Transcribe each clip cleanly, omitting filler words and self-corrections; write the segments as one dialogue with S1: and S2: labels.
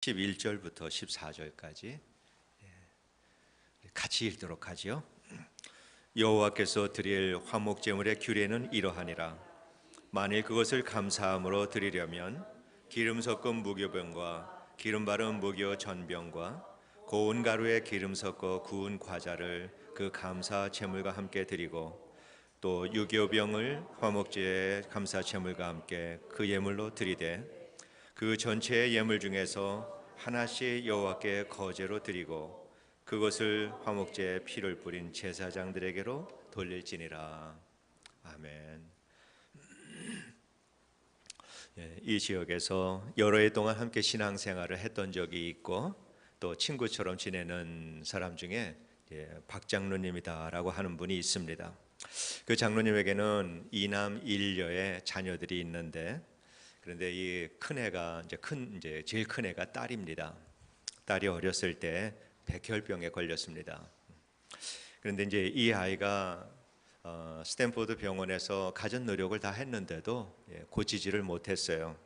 S1: 11절부터 14절까지 같이 읽도록 하지요. 여호와께서 드릴 화목 제물의 규례는 이러하니라. 만일 그것을 감사함으로 드리려면 기름 섞은 무교병과 기름 바른 무교 전병과 고운 가루에 기름 섞어 구운 과자를 그 감사 제물과 함께 드리고 또 유교병을 화목제의 감사 제물과 함께 그 예물로 드리되 그 전체의 예물 중에서 하나씩 여호와께 거제로 드리고 그것을 화목제에 피를 뿌린 제사장들에게로 돌릴지니라. 아멘. 이 지역에서 여러 해 동안 함께 신앙생활을 했던 적이 있고 또 친구처럼 지내는 사람 중에 박 장로님이다라고 하는 분이 있습니다. 그 장로님에게는 이남 일녀의 자녀들이 있는데, 그런데 이 큰애가 제일 큰 애가 딸입니다. 딸이 어렸을 때 백혈병에 걸렸습니다. 그런데 이제 이 아이가 스탠포드 병원에서 가진 노력을 다 했는데도 고치지를 못했어요.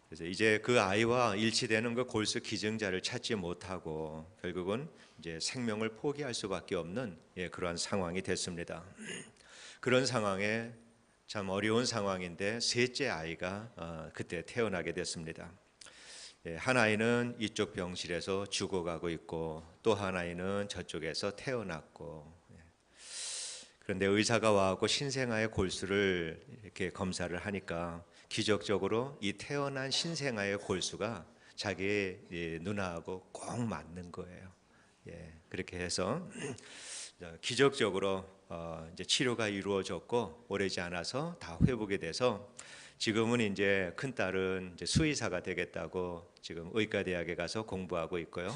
S1: 그래서 이제 그 아이와 일치되는 그 골수 기증자를 찾지 못하고 결국은 이제 생명을 포기할 수밖에 없는 그러한 상황이 됐습니다. 그런 상황에 참 어려운 상황인데 셋째 아이가 그때 태어나게 됐습니다. 한 아이는 이쪽 병실에서 죽어가고 있고 또 한 아이는 저쪽에서 태어났고, 그런데 의사가 와서 신생아의 골수를 이렇게 검사를 하니까 기적적으로 이 태어난 신생아의 골수가 자기 누나하고 꼭 맞는 거예요. 그렇게 해서 기적적으로 이제 치료가 이루어졌고 오래지 않아서 다 회복이 돼서 지금은 이제 큰 딸은 이제 수의사가 되겠다고 지금 의과대학에 가서 공부하고 있고요.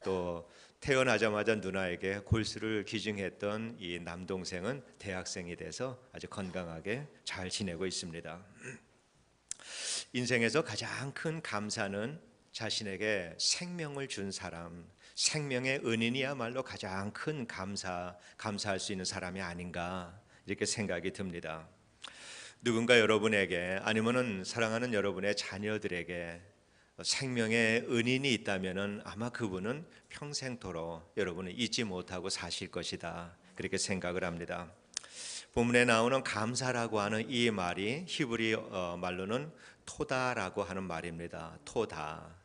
S1: 또 태어나자마자 누나에게 골수를 기증했던 이 남동생은 대학생이 돼서 아주 건강하게 잘 지내고 있습니다. 인생에서 가장 큰 감사는 자신에게 생명을 준 사람, 생명의 은인이야말로 가장 큰 감사할 수 있는 사람이 아닌가 이렇게 생각이 듭니다. 누군가 여러분에게 아니면은 사랑하는 여러분의 자녀들에게 생명의 은인이 있다면은 아마 그분은 평생토록 여러분을 잊지 못하고 사실 것이다 그렇게 생각을 합니다. 본문에 나오는 감사라고 하는 이 말이 히브리 말로는 토다라고 하는 말입니다. 토다.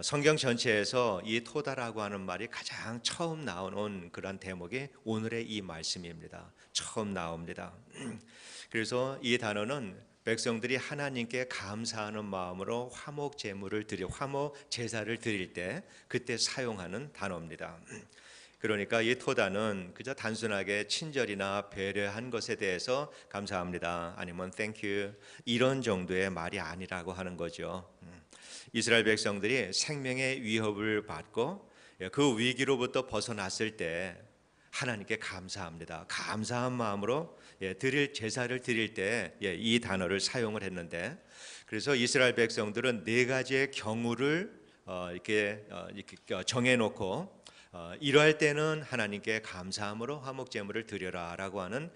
S1: 성경 전체에서 이 토다라고 하는 말이 가장 처음 나오는 그런 대목이 오늘의 이 말씀입니다. 처음 나옵니다. 그래서 이 단어는 백성들이 하나님께 감사하는 마음으로 화목 제사를 드릴 때 그때 사용하는 단어입니다. 그러니까 이 토다는 그저 단순하게 친절이나 배려한 것에 대해서 감사합니다 아니면 thank you 이런 정도의 말이 아니라고 하는 거죠. 이스라엘 백성들이 생명의 위협을 받고 그 위기로부터 벗어났을 때 하나님께 감사합니다. 감사한 마음으로 드릴 제사를 드릴 때 이 단어를 사용을 했는데, 그래서 이스라엘 백성들은 네 가지의 경우를 이렇게 정해놓고 이러할 때는 하나님께 감사함으로 화목 제물을 드려라라고 하는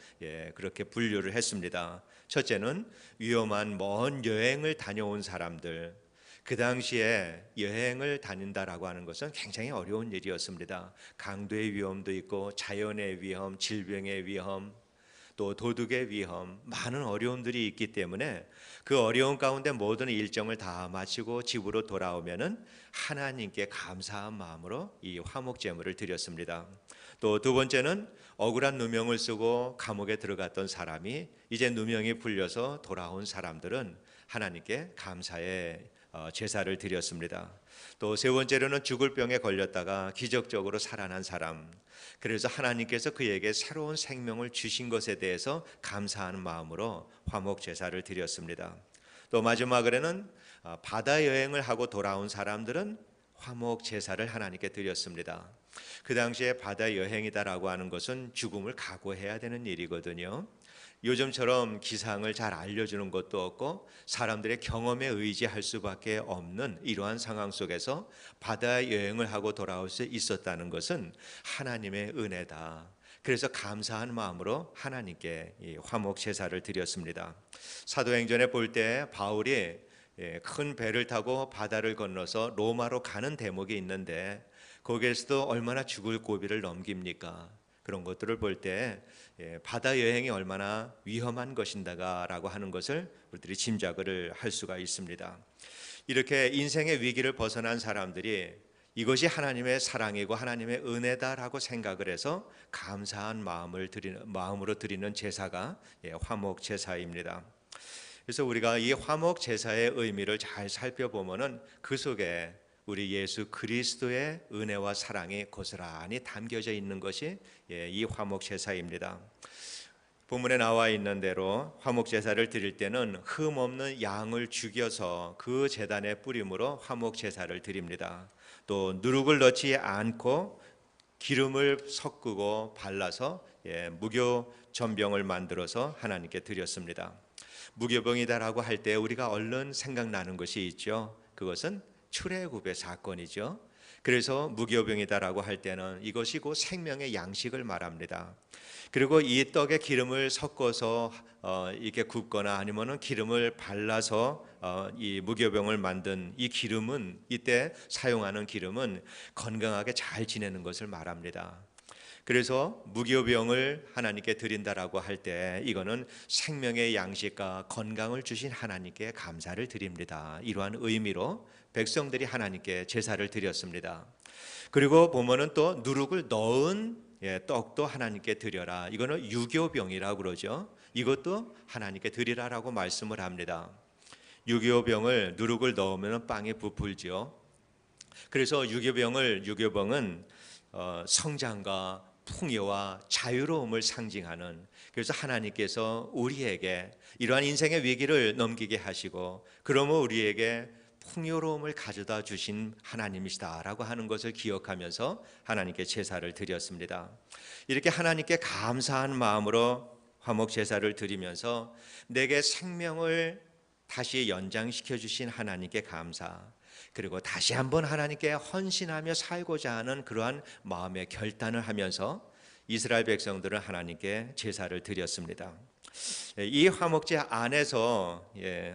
S1: 그렇게 분류를 했습니다. 첫째는 위험한 먼 여행을 다녀온 사람들. 그 당시에 여행을 다닌다라고 하는 것은 굉장히 어려운 일이었습니다. 강도의 위험도 있고 자연의 위험, 질병의 위험, 또 도둑의 위험, 많은 어려움들이 있기 때문에 그 어려운 가운데 모든 일정을 다 마치고 집으로 돌아오면은 하나님께 감사한 마음으로 이 화목 제물을 드렸습니다. 또 두 번째는 억울한 누명을 쓰고 감옥에 들어갔던 사람이 이제 누명이 풀려서 돌아온 사람들은 하나님께 감사의 제사를 드렸습니다. 또 세 번째로는 죽을 병에 걸렸다가 기적적으로 살아난 사람, 그래서 하나님께서 그에게 새로운 생명을 주신 것에 대해서 감사하는 마음으로 화목 제사를 드렸습니다. 또 마지막으로는 바다 여행을 하고 돌아온 사람들은 화목 제사를 하나님께 드렸습니다. 그 당시에 바다 여행이다라고 하는 것은 죽음을 각오해야 되는 일이거든요. 요즘처럼 기상을 잘 알려주는 것도 없고 사람들의 경험에 의지할 수밖에 없는 이러한 상황 속에서 바다 여행을 하고 돌아올 수 있었다는 것은 하나님의 은혜다. 그래서 감사한 마음으로 하나님께 이 화목 제사를 드렸습니다. 사도행전에 볼 때 바울이 큰 배를 타고 바다를 건너서 로마로 가는 대목이 있는데 거기에서도 얼마나 죽을 고비를 넘깁니까? 그런 것들을 볼 때 바다 여행이 얼마나 위험한 것인가라고 하는 것을 우리들이 짐작을 할 수가 있습니다. 이렇게 인생의 위기를 벗어난 사람들이 이것이 하나님의 사랑이고 하나님의 은혜다라고 생각을 해서 감사한 마음으로 드리는 제사가 화목 제사입니다. 그래서 우리가 이 화목 제사의 의미를 잘 살펴보면은 그 속에 우리 예수 그리스도의 은혜와 사랑이 고스란히 담겨져 있는 것이 이 화목 제사입니다. 본문에 나와 있는 대로 화목 제사를 드릴 때는 흠 없는 양을 죽여서 그 제단에 뿌림으로 화목 제사를 드립니다. 또 누룩을 넣지 않고 기름을 섞고 발라서 무교 전병을 만들어서 하나님께 드렸습니다. 무교병이다라고 할 때 우리가 얼른 생각나는 것이 있죠. 그것은 출애굽의 사건이죠. 그래서 무교병이다라고 할 때는 이것이 곧 생명의 양식을 말합니다. 그리고 이 떡에 기름을 섞어서 이렇게 굽거나 아니면은 기름을 발라서 이 무교병을 만든 이 기름은, 이때 사용하는 기름은 건강하게 잘 지내는 것을 말합니다. 그래서 무교병을 하나님께 드린다라고 할 때 이거는 생명의 양식과 건강을 주신 하나님께 감사를 드립니다. 이러한 의미로 백성들이 하나님께 제사를 드렸습니다. 그리고 보면은 또 누룩을 넣은 떡도 하나님께 드려라. 이거는 유교병이라고 그러죠. 이것도 하나님께 드리라라고 말씀을 합니다. 유교병을 누룩을 넣으면 빵이 부풀죠. 그래서 유교병은 성장과 풍요와 자유로움을 상징하는, 그래서 하나님께서 우리에게 이러한 인생의 위기를 넘기게 하시고 그러면 우리에게 풍요로움을 가져다 주신 하나님이시다라고 하는 것을 기억하면서 하나님께 제사를 드렸습니다. 이렇게 하나님께 감사한 마음으로 화목 제사를 드리면서 내게 생명을 다시 연장시켜 주신 하나님께 감사, 그리고 다시 한번 하나님께 헌신하며 살고자 하는 그러한 마음의 결단을 하면서 이스라엘 백성들은 하나님께 제사를 드렸습니다. 이 화목제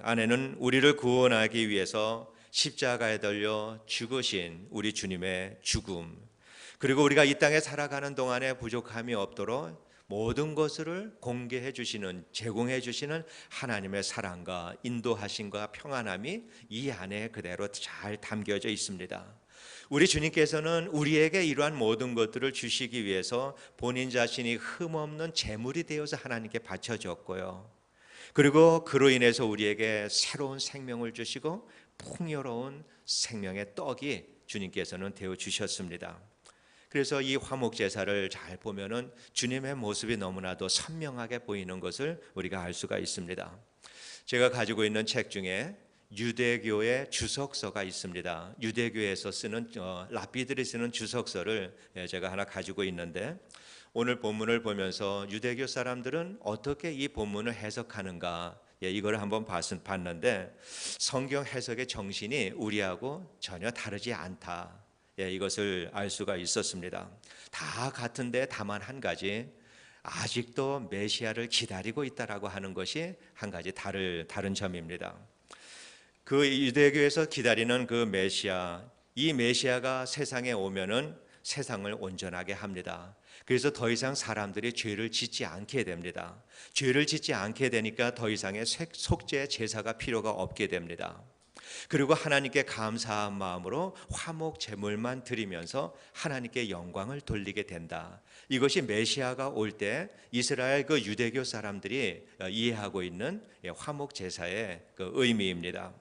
S1: 안에는 우리를 구원하기 위해서 십자가에 달려 죽으신 우리 주님의 죽음, 그리고 우리가 이 땅에 살아가는 동안에 부족함이 없도록 모든 것을 공개해 주시는, 제공해 주시는 하나님의 사랑과 인도하심과 평안함이 이 안에 그대로 잘 담겨져 있습니다. 우리 주님께서는 우리에게 이러한 모든 것들을 주시기 위해서 본인 자신이 흠없는 제물이 되어서 하나님께 바쳐졌고요. 그리고 그로 인해서 우리에게 새로운 생명을 주시고 풍요로운 생명의 떡이 주님께서는 되어 주셨습니다. 그래서 이 화목 제사를 잘 보면은 주님의 모습이 너무나도 선명하게 보이는 것을 우리가 알 수가 있습니다. 제가 가지고 있는 책 중에 유대교의 주석서가 있습니다. 유대교에서 쓰는 랍비들이 쓰는 주석서를 제가 하나 가지고 있는데, 오늘 본문을 보면서 유대교 사람들은 어떻게 이 본문을 해석하는가, 이걸 한번 봤는데 성경 해석의 정신이 우리하고 전혀 다르지 않다. 이것을 알 수가 있었습니다. 다 같은데 다만 한 가지, 아직도 메시아를 기다리고 있다라고 하는 것이 한 가지 다른 점입니다. 그 유대교에서 기다리는 그 메시아, 이 메시아가 세상에 오면은 세상을 온전하게 합니다. 그래서 더 이상 사람들이 죄를 짓지 않게 됩니다. 죄를 짓지 않게 되니까 더 이상의 속죄 제사가 필요가 없게 됩니다. 그리고 하나님께 감사한 마음으로 화목 제물만 드리면서 하나님께 영광을 돌리게 된다. 이것이 메시아가 올 때 이스라엘 그 유대교 사람들이 이해하고 있는 화목 제사의 그 의미입니다.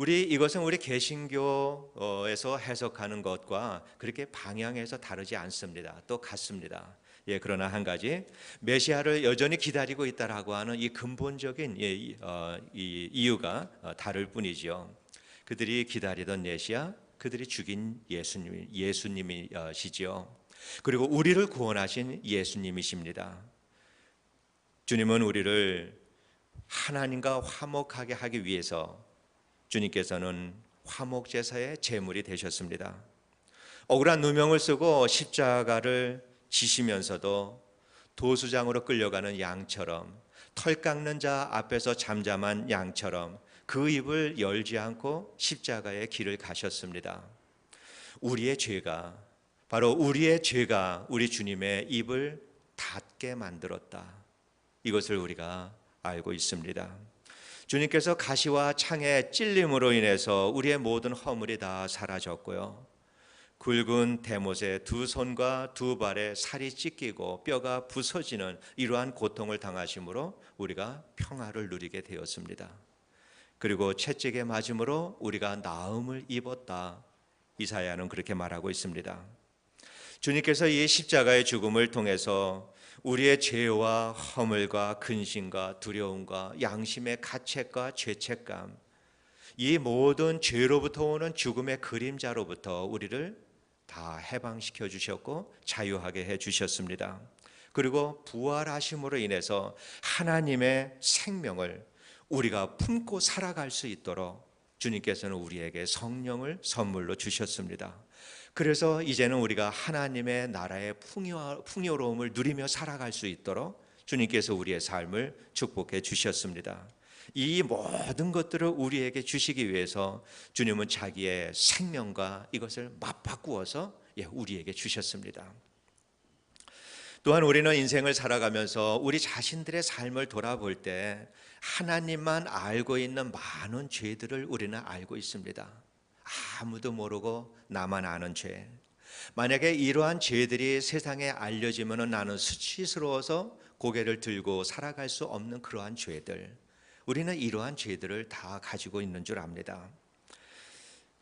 S1: 이것은 우리 개신교에서 해석하는 것과 그렇게 방향에서 다르지 않습니다. 또 같습니다. 그러나 한 가지, 메시아를 여전히 기다리고 있다라고 하는 이 근본적인 이 이유가 다를 뿐이죠. 그들이 기다리던 메시아, 그들이 죽인 예수님이시죠. 그리고 우리를 구원하신 예수님이십니다. 주님은 우리를 하나님과 화목하게 하기 위해서 주님께서는 화목 제사의 제물이 되셨습니다. 억울한 누명을 쓰고 십자가를 지시면서도 도수장으로 끌려가는 양처럼, 털 깎는 자 앞에서 잠잠한 양처럼 그 입을 열지 않고 십자가의 길을 가셨습니다. 우리의 죄가, 바로 우리의 죄가 우리 주님의 입을 닫게 만들었다. 이것을 우리가 알고 있습니다. 주님께서 가시와 창의 찔림으로 인해서 우리의 모든 허물이 다 사라졌고요. 굵은 대못에 두 손과 두 발에 살이 찢기고 뼈가 부서지는 이러한 고통을 당하심으로 우리가 평화를 누리게 되었습니다. 그리고 채찍에 맞음으로 우리가 나음을 입었다. 이사야는 그렇게 말하고 있습니다. 주님께서 이 십자가의 죽음을 통해서 우리의 죄와 허물과 근심과 두려움과 양심의 가책과 죄책감, 이 모든 죄로부터 오는 죽음의 그림자로부터 우리를 다 해방시켜 주셨고 자유하게 해 주셨습니다. 그리고 부활하심으로 인해서 하나님의 생명을 우리가 품고 살아갈 수 있도록 주님께서는 우리에게 성령을 선물로 주셨습니다. 그래서 이제는 우리가 하나님의 나라의 풍요로움을 누리며 살아갈 수 있도록 주님께서 우리의 삶을 축복해 주셨습니다. 이 모든 것들을 우리에게 주시기 위해서 주님은 자기의 생명과 이것을 맞바꾸어서 우리에게 주셨습니다. 또한 우리는 인생을 살아가면서 우리 자신들의 삶을 돌아볼 때 하나님만 알고 있는 많은 죄들을 우리는 알고 있습니다. 아무도 모르고 나만 아는 죄. 만약에 이러한 죄들이 세상에 알려지면 나는 수치스러워서 고개를 들고 살아갈 수 없는 그러한 죄들, 우리는 이러한 죄들을 다 가지고 있는 줄 압니다.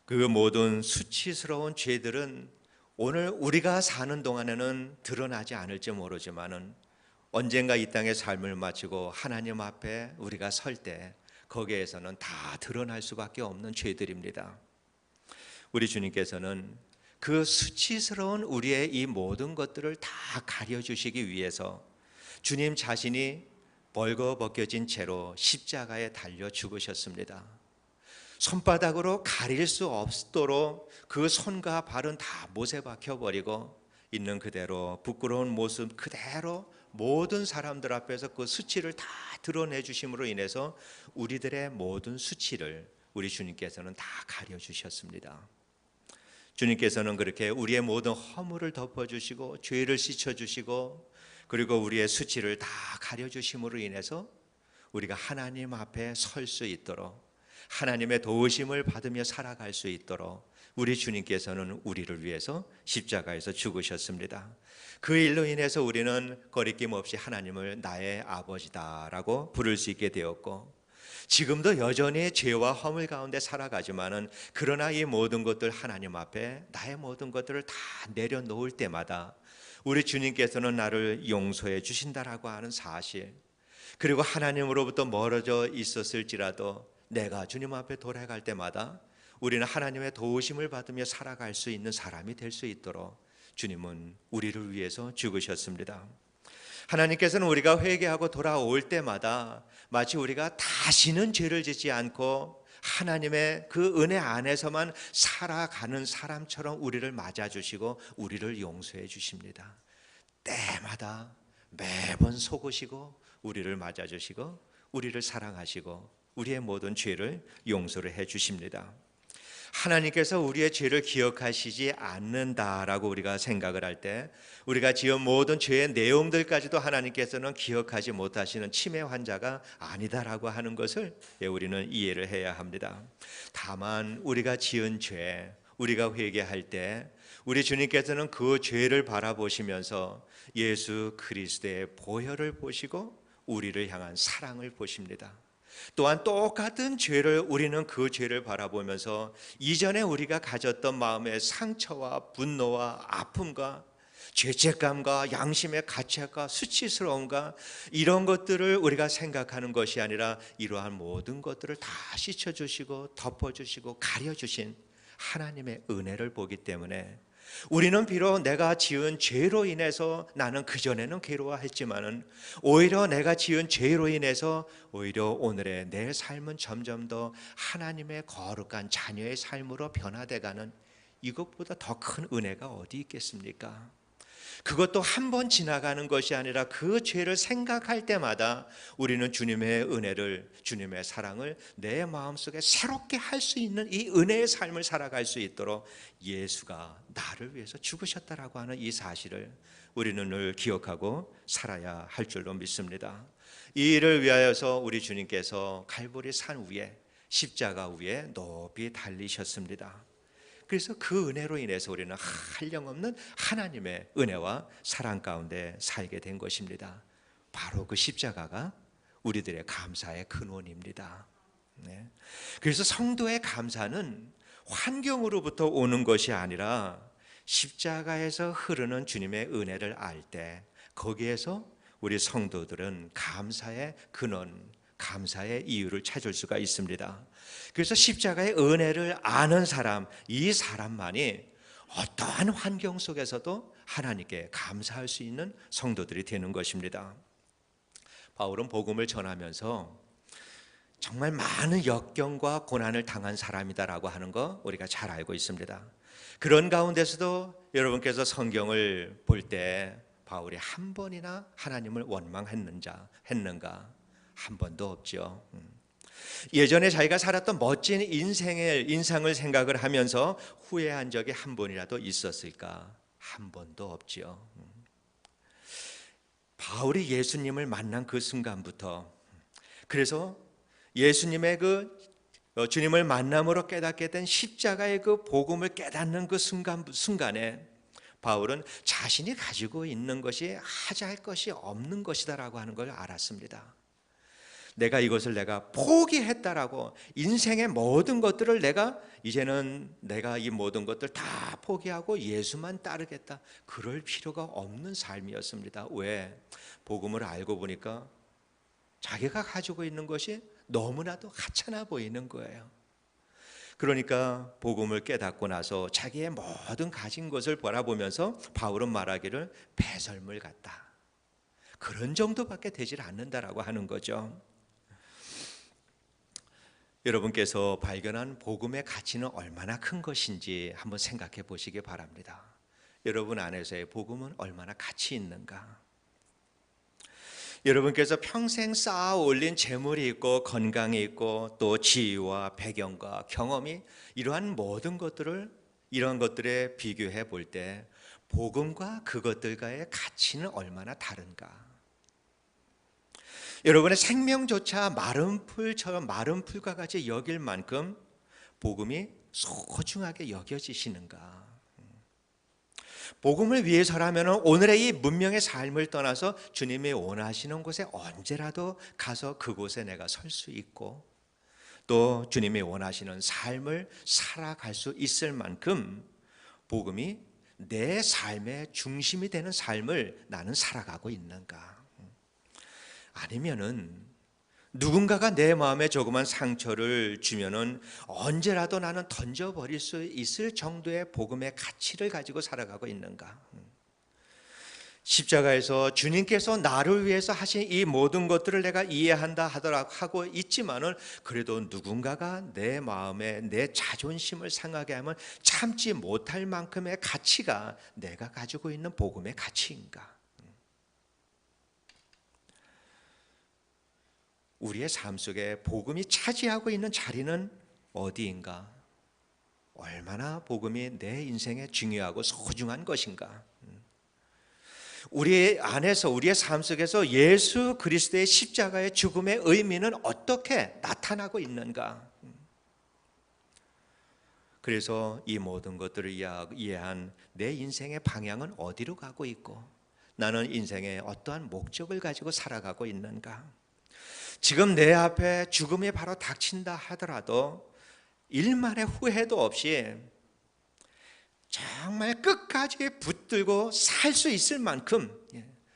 S1: 그 모든 수치스러운 죄들은 오늘 우리가 사는 동안에는 드러나지 않을지 모르지만은 언젠가 이 땅의 삶을 마치고 하나님 앞에 우리가 설 때 거기에서는 다 드러날 수밖에 없는 죄들입니다. 우리 주님께서는 그 수치스러운 우리의 이 모든 것들을 다 가려주시기 위해서 주님 자신이 벌거벗겨진 채로 십자가에 달려 죽으셨습니다. 손바닥으로 가릴 수 없도록 그 손과 발은 다 못에 박혀버리고 있는 그대로 부끄러운 모습 그대로 모든 사람들 앞에서 그 수치를 다 드러내 주심으로 인해서 우리들의 모든 수치를 우리 주님께서는 다 가려주셨습니다. 주님께서는 그렇게 우리의 모든 허물을 덮어주시고 죄를 씻어주시고 그리고 우리의 수치를 다 가려주심으로 인해서 우리가 하나님 앞에 설 수 있도록 하나님의 도우심을 받으며 살아갈 수 있도록 우리 주님께서는 우리를 위해서 십자가에서 죽으셨습니다. 그 일로 인해서 우리는 거리낌 없이 하나님을 나의 아버지다라고 부를 수 있게 되었고 지금도 여전히 죄와 허물 가운데 살아가지만은 그러나 이 모든 것들 하나님 앞에 나의 모든 것들을 다 내려놓을 때마다 우리 주님께서는 나를 용서해 주신다라고 하는 사실, 그리고 하나님으로부터 멀어져 있었을지라도 내가 주님 앞에 돌아갈 때마다 우리는 하나님의 도우심을 받으며 살아갈 수 있는 사람이 될 수 있도록 주님은 우리를 위해서 죽으셨습니다. 하나님께서는 우리가 회개하고 돌아올 때마다 마치 우리가 다시는 죄를 짓지 않고 하나님의 그 은혜 안에서만 살아가는 사람처럼 우리를 맞아주시고 우리를 용서해 주십니다. 때마다 매번 속으시고 우리를 맞아주시고 우리를 사랑하시고 우리의 모든 죄를 용서를 해 주십니다. 하나님께서 우리의 죄를 기억하시지 않는다라고 우리가 생각을 할 때 우리가 지은 모든 죄의 내용들까지도 하나님께서는 기억하지 못하시는 치매 환자가 아니다라고 하는 것을 우리는 이해를 해야 합니다. 다만 우리가 지은 죄, 우리가 회개할 때 우리 주님께서는 그 죄를 바라보시면서 예수 그리스도의 보혈을 보시고 우리를 향한 사랑을 보십니다. 또한 똑같은 죄를 우리는 그 죄를 바라보면서 이전에 우리가 가졌던 마음의 상처와 분노와 아픔과 죄책감과 양심의 가책과 수치스러움과 이런 것들을 우리가 생각하는 것이 아니라 이러한 모든 것들을 다 씻어주시고 덮어주시고 가려주신 하나님의 은혜를 보기 때문에 우리는 비록 내가 지은 죄로 인해서 나는 그전에는 괴로워했지만은 오히려 내가 지은 죄로 인해서 오히려 오늘의 내 삶은 점점 더 하나님의 거룩한 자녀의 삶으로 변화돼가는 이것보다 더 큰 은혜가 어디 있겠습니까? 그것도 한 번 지나가는 것이 아니라 그 죄를 생각할 때마다 우리는 주님의 은혜를, 주님의 사랑을 내 마음속에 새롭게 할 수 있는 이 은혜의 삶을 살아갈 수 있도록 예수가 나를 위해서 죽으셨다라고 하는 이 사실을 우리는 늘 기억하고 살아야 할 줄로 믿습니다. 이 일을 위하여서 우리 주님께서 갈보리 산 위에, 십자가 위에 높이 달리셨습니다. 그래서 그 은혜로 인해서 우리는 한량없는 하나님의 은혜와 사랑 가운데 살게 된 것입니다. 바로 그 십자가가 우리들의 감사의 근원입니다. 네. 그래서 성도의 감사는 환경으로부터 오는 것이 아니라 십자가에서 흐르는 주님의 은혜를 알 때 거기에서 우리 성도들은 감사의 근원, 감사의 이유를 찾을 수가 있습니다. 그래서 십자가의 은혜를 아는 사람, 이 사람만이 어떠한 환경 속에서도 하나님께 감사할 수 있는 성도들이 되는 것입니다. 바울은 복음을 전하면서 정말 많은 역경과 고난을 당한 사람이다라고 하는 거 우리가 잘 알고 있습니다. 그런 가운데서도 여러분께서 성경을 볼 때 바울이 한 번이나 하나님을 원망했는가? 한 번도 없죠. 예전에 자기가 살았던 멋진 인상을 생각을 하면서 후회한 적이 한 번이라도 있었을까? 한 번도 없죠. 바울이 예수님을 만난 그 순간부터, 그래서 예수님의 주님을 만남으로 깨닫게 된 십자가의 그 복음을 깨닫는 그 순간에 바울은 자신이 가지고 있는 것이 하자할 것이 없는 것이다라고 하는 걸 알았습니다. 이것을 내가 포기했다라고, 인생의 모든 것들을 이제는 내가 이 모든 것들 다 포기하고 예수만 따르겠다, 그럴 필요가 없는 삶이었습니다. 왜? 복음을 알고 보니까 자기가 가지고 있는 것이 너무나도 하찮아 보이는 거예요. 그러니까 복음을 깨닫고 나서 자기의 모든 가진 것을 바라보면서 바울은 말하기를 배설물 같다, 그런 정도밖에 되질 않는다라고 하는 거죠. 여러분께서 발견한 복음의 가치는 얼마나 큰 것인지 한번 생각해 보시기 바랍니다. 여러분 안에서의 복음은 얼마나 가치 있는가? 여러분께서 평생 쌓아 올린 재물이 있고 건강이 있고 또 지위와 배경과 경험이, 이러한 모든 것들을, 이런 것들에 비교해 볼 때 복음과 그것들과의 가치는 얼마나 다른가? 여러분의 생명조차 마른 풀과 같이 여길 만큼 복음이 소중하게 여겨지시는가? 복음을 위해서라면 오늘의 이 문명의 삶을 떠나서 주님이 원하시는 곳에 언제라도 가서 그곳에 내가 설 수 있고, 또 주님이 원하시는 삶을 살아갈 수 있을 만큼 복음이 내 삶의 중심이 되는 삶을 나는 살아가고 있는가? 아니면은 누군가가 내 마음에 조그만 상처를 주면은 언제라도 나는 던져버릴 수 있을 정도의 복음의 가치를 가지고 살아가고 있는가? 십자가에서 주님께서 나를 위해서 하신 이 모든 것들을 내가 이해한다 하고 있지만은, 그래도 누군가가 내 마음에 내 자존심을 상하게 하면 참지 못할 만큼의 가치가 내가 가지고 있는 복음의 가치인가? 우리의 삶 속에 복음이 차지하고 있는 자리는 어디인가? 얼마나 복음이 내 인생에 중요하고 소중한 것인가? 우리 안에서, 우리의 삶 속에서 예수 그리스도의 십자가의 죽음의 의미는 어떻게 나타나고 있는가? 그래서 이 모든 것들을 이해한 내 인생의 방향은 어디로 가고 있고, 나는 인생의 어떠한 목적을 가지고 살아가고 있는가? 지금 내 앞에 죽음이 바로 닥친다 하더라도 일말의 후회도 없이 정말 끝까지 붙들고 살 수 있을 만큼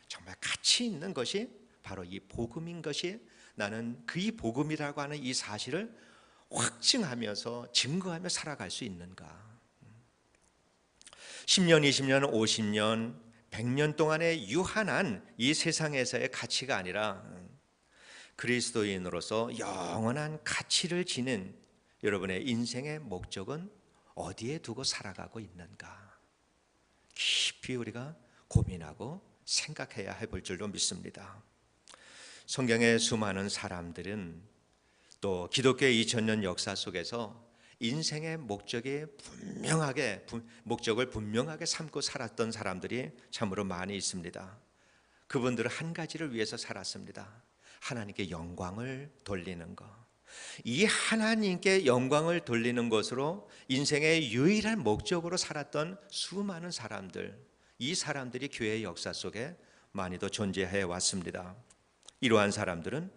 S1: 정말 가치 있는 것이 바로 이 복음인 것이, 나는 그 복음이라고 하는 이 사실을 확증하면서 증거하며 살아갈 수 있는가? 10년, 20년, 50년, 100년 동안의 유한한 이 세상에서의 가치가 아니라 그리스도인으로서 영원한 가치를 지닌 여러분의 인생의 목적은 어디에 두고 살아가고 있는가? 깊이 우리가 고민하고 생각해야 할 줄로 믿습니다. 성경의 수많은 사람들은 또 기독교의 2000년 역사 속에서 인생의 목적을 분명하게 삼고 살았던 사람들이 참으로 많이 있습니다. 그분들은 한 가지를 위해서 살았습니다. 하나님께 영광을 돌리는 것. 이 하나님께 영광을 돌리는 것으로 인생의 유일한 목적으로 살았던 수많은 사람들, 이 사람들이 교회의 역사 속에 많이도 존재해 왔습니다. 이러한 사람들은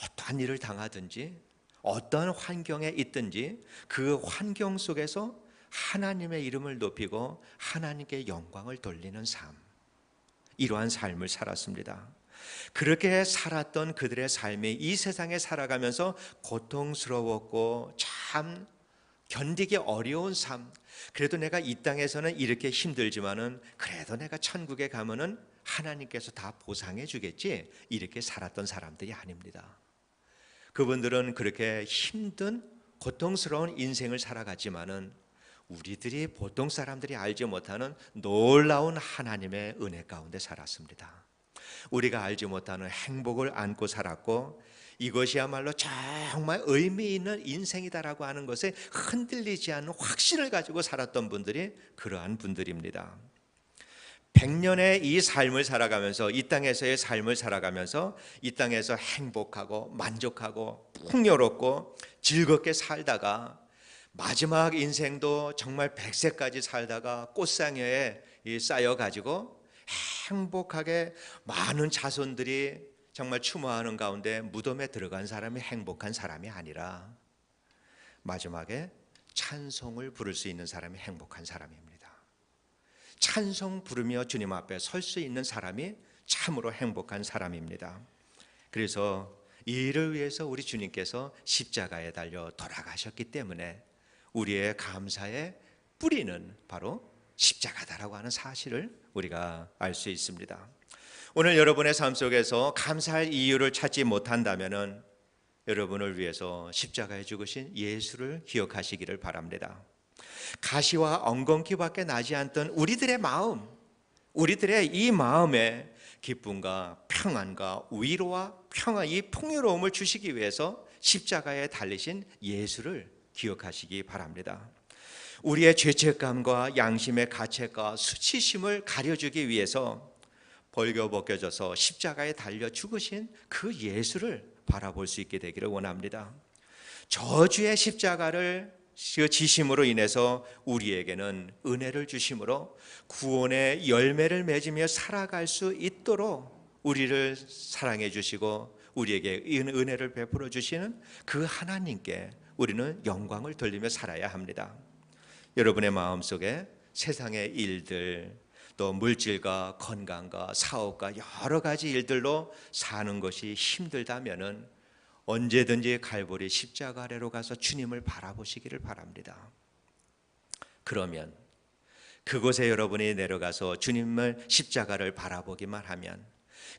S1: 어떠한 일을 당하든지 어떤 환경에 있든지 그 환경 속에서 하나님의 이름을 높이고 하나님께 영광을 돌리는 삶, 이러한 삶을 살았습니다. 그렇게 살았던 그들의 삶이 이 세상에 살아가면서 고통스러웠고 참 견디기 어려운 삶, 그래도 내가 이 땅에서는 이렇게 힘들지만은 그래도 내가 천국에 가면은 하나님께서 다 보상해 주겠지, 이렇게 살았던 사람들이 아닙니다. 그분들은 그렇게 힘든 고통스러운 인생을 살아갔지만은 우리들이 보통 사람들이 알지 못하는 놀라운 하나님의 은혜 가운데 살았습니다. 우리가 알지 못하는 행복을 안고 살았고, 이것이야말로 정말 의미 있는 인생이다라고 하는 것에 흔들리지 않는 확신을 가지고 살았던 분들이 그러한 분들입니다. 100년의 이 삶을 살아가면서, 이 땅에서의 삶을 살아가면서 이 땅에서 행복하고 만족하고 풍요롭고 즐겁게 살다가 마지막 인생도 정말 100세까지 살다가 꽃상여에 쌓여가지고 행복하게 많은 자손들이 정말 추모하는 가운데 무덤에 들어간 사람이 행복한 사람이 아니라 마지막에 찬송을 부를 수 있는 사람이 행복한 사람입니다. 찬송 부르며 주님 앞에 설 수 있는 사람이 참으로 행복한 사람입니다. 그래서 이를 위해서 우리 주님께서 십자가에 달려 돌아가셨기 때문에 우리의 감사의 뿌리는 바로 십자가다라고 하는 사실을 우리가 알 수 있습니다. 오늘 여러분의 삶 속에서 감사할 이유를 찾지 못한다면은 여러분을 위해서 십자가에 죽으신 예수를 기억하시기를 바랍니다. 가시와 엉겅퀴밖에 나지 않던 우리들의 마음, 우리들의 이 마음에 기쁨과 평안과 위로와 평안, 이 풍요로움을 주시기 위해서 십자가에 달리신 예수를 기억하시기 바랍니다. 우리의 죄책감과 양심의 가책과 수치심을 가려주기 위해서 벌거벗겨져서 십자가에 달려 죽으신 그 예수를 바라볼 수 있게 되기를 원합니다. 저주의 십자가를 지심으로 인해서 우리에게는 은혜를 주심으로 구원의 열매를 맺으며 살아갈 수 있도록 우리를 사랑해 주시고 우리에게 은혜를 베풀어 주시는 그 하나님께 우리는 영광을 돌리며 살아야 합니다. 여러분의 마음속에 세상의 일들, 또 물질과 건강과 사업과 여러 가지 일들로 사는 것이 힘들다면은 언제든지 갈보리 십자가 아래로 가서 주님을 바라보시기를 바랍니다. 그러면 그곳에 여러분이 내려가서 주님을 십자가를 바라보기만 하면,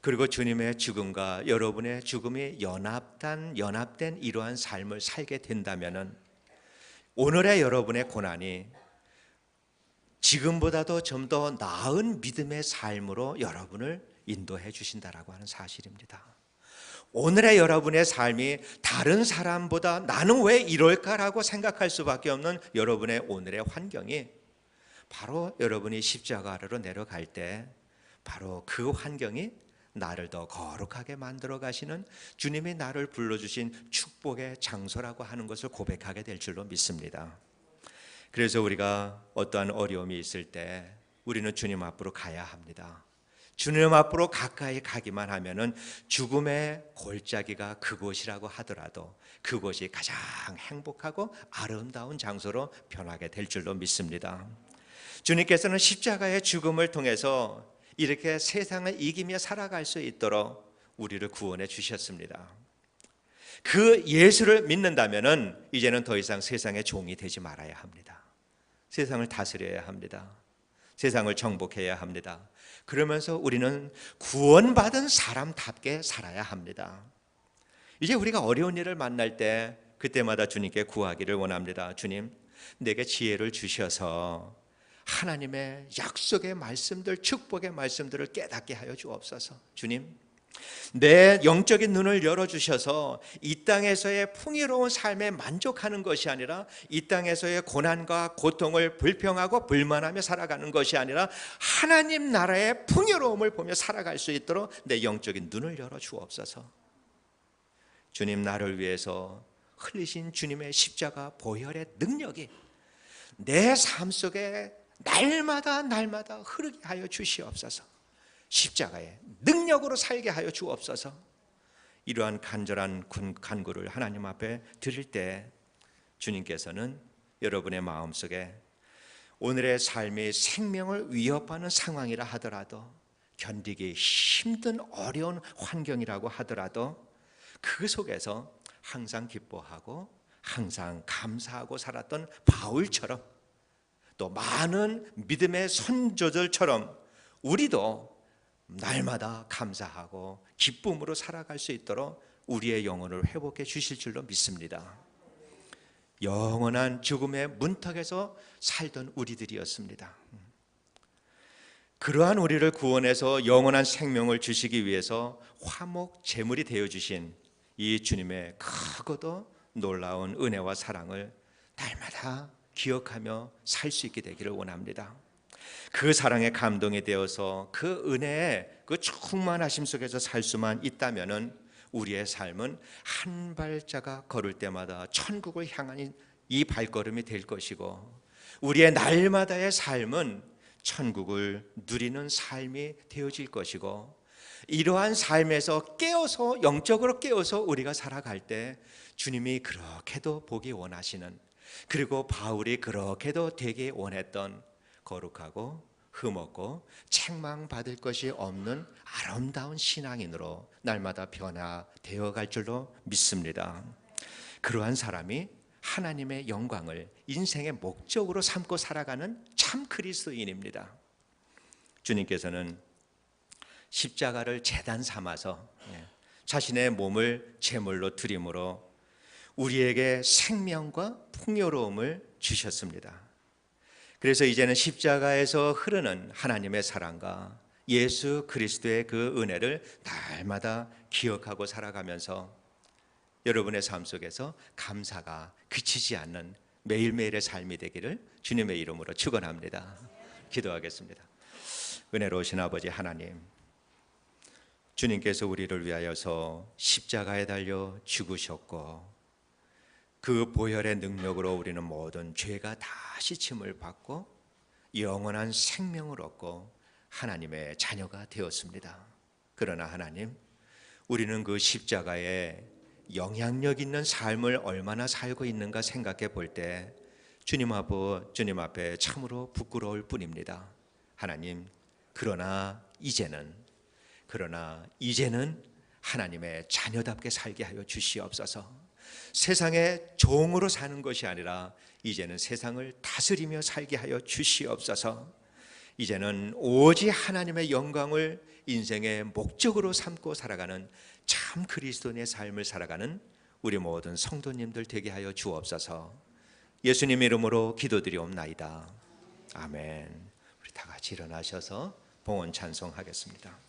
S1: 그리고 주님의 죽음과 여러분의 죽음이 연합된 이러한 삶을 살게 된다면은 오늘의 여러분의 고난이 지금보다도 좀 더 나은 믿음의 삶으로 여러분을 인도해 주신다라고 하는 사실입니다. 오늘의 여러분의 삶이 다른 사람보다 나는 왜 이럴까라고 생각할 수밖에 없는 여러분의 오늘의 환경이 바로 여러분이 십자가 아래로 내려갈 때 바로 그 환경이 나를 더 거룩하게 만들어 가시는 주님이 나를 불러주신 축복의 장소라고 하는 것을 고백하게 될 줄로 믿습니다. 그래서 우리가 어떠한 어려움이 있을 때 우리는 주님 앞으로 가야 합니다. 주님 앞으로 가까이 가기만 하면은 죽음의 골짜기가 그곳이라고 하더라도 그곳이 가장 행복하고 아름다운 장소로 변하게 될 줄로 믿습니다. 주님께서는 십자가의 죽음을 통해서 이렇게 세상을 이기며 살아갈 수 있도록 우리를 구원해 주셨습니다. 그 예수를 믿는다면은 이제는 더 이상 세상의 종이 되지 말아야 합니다. 세상을 다스려야 합니다. 세상을 정복해야 합니다. 그러면서 우리는 구원받은 사람답게 살아야 합니다. 이제 우리가 어려운 일을 만날 때 그때마다 주님께 구하기를 원합니다. 주님, 내게 지혜를 주셔서 하나님의 약속의 말씀들, 축복의 말씀들을 깨닫게 하여 주옵소서. 주님, 내 영적인 눈을 열어주셔서 이 땅에서의 풍요로운 삶에 만족하는 것이 아니라 이 땅에서의 고난과 고통을 불평하고 불만하며 살아가는 것이 아니라 하나님 나라의 풍요로움을 보며 살아갈 수 있도록 내 영적인 눈을 열어주옵소서. 주님, 나를 위해서 흘리신 주님의 십자가 보혈의 능력이 내 삶 속에 날마다 흐르게 하여 주시옵소서. 십자가의 능력으로 살게 하여 주옵소서. 이러한 간절한 간구를 하나님 앞에 드릴 때 주님께서는 여러분의 마음속에 오늘의 삶이 생명을 위협하는 상황이라 하더라도, 견디기 힘든 어려운 환경이라고 하더라도 그 속에서 항상 기뻐하고 항상 감사하고 살았던 바울처럼, 또 많은 믿음의 선조들처럼 우리도 날마다 감사하고 기쁨으로 살아갈 수 있도록 우리의 영혼을 회복해 주실 줄로 믿습니다. 영원한 죽음의 문턱에서 살던 우리들이었습니다. 그러한 우리를 구원해서 영원한 생명을 주시기 위해서 화목 제물이 되어주신 이 주님의 크고도 놀라운 은혜와 사랑을 날마다 기억하며 살 수 있게 되기를 원합니다. 그 사랑에 감동이 되어서 그 은혜의 그 충만하심 속에서 살 수만 있다면은 우리의 삶은 한 발자가 걸을 때마다 천국을 향한 이 발걸음이 될 것이고, 우리의 날마다의 삶은 천국을 누리는 삶이 되어질 것이고, 이러한 삶에서 깨어서, 영적으로 깨어서 우리가 살아갈 때 주님이 그렇게도 보기 원하시는, 그리고 바울이 그렇게도 되기 원했던 거룩하고 흠없고 책망받을 것이 없는 아름다운 신앙인으로 날마다 변화되어 갈 줄로 믿습니다. 그러한 사람이 하나님의 영광을 인생의 목적으로 삼고 살아가는 참 그리스도인입니다. 주님께서는 십자가를 제단 삼아서 자신의 몸을 제물로 드림으로 우리에게 생명과 풍요로움을 주셨습니다. 그래서 이제는 십자가에서 흐르는 하나님의 사랑과 예수 그리스도의 그 은혜를 날마다 기억하고 살아가면서 여러분의 삶 속에서 감사가 그치지 않는 매일매일의 삶이 되기를 주님의 이름으로 축원합니다. 기도하겠습니다. 은혜로우신 아버지 하나님, 주님께서 우리를 위하여서 십자가에 달려 죽으셨고 그 보혈의 능력으로 우리는 모든 죄가 다 씻임을 받고 영원한 생명을 얻고 하나님의 자녀가 되었습니다. 그러나 하나님, 우리는 그 십자가에 영향력 있는 삶을 얼마나 살고 있는가 생각해 볼 때 주님 앞에 참으로 부끄러울 뿐입니다. 하나님, 그러나 이제는 하나님의 자녀답게 살게 하여 주시옵소서. 세상의 종으로 사는 것이 아니라 이제는 세상을 다스리며 살게 하여 주시옵소서. 이제는 오직 하나님의 영광을 인생의 목적으로 삼고 살아가는 참 그리스도인의 삶을 살아가는 우리 모든 성도님들 되게 하여 주옵소서. 예수님 이름으로 기도드리옵나이다. 아멘. 우리 다 같이 일어나셔서 봉헌 찬송하겠습니다.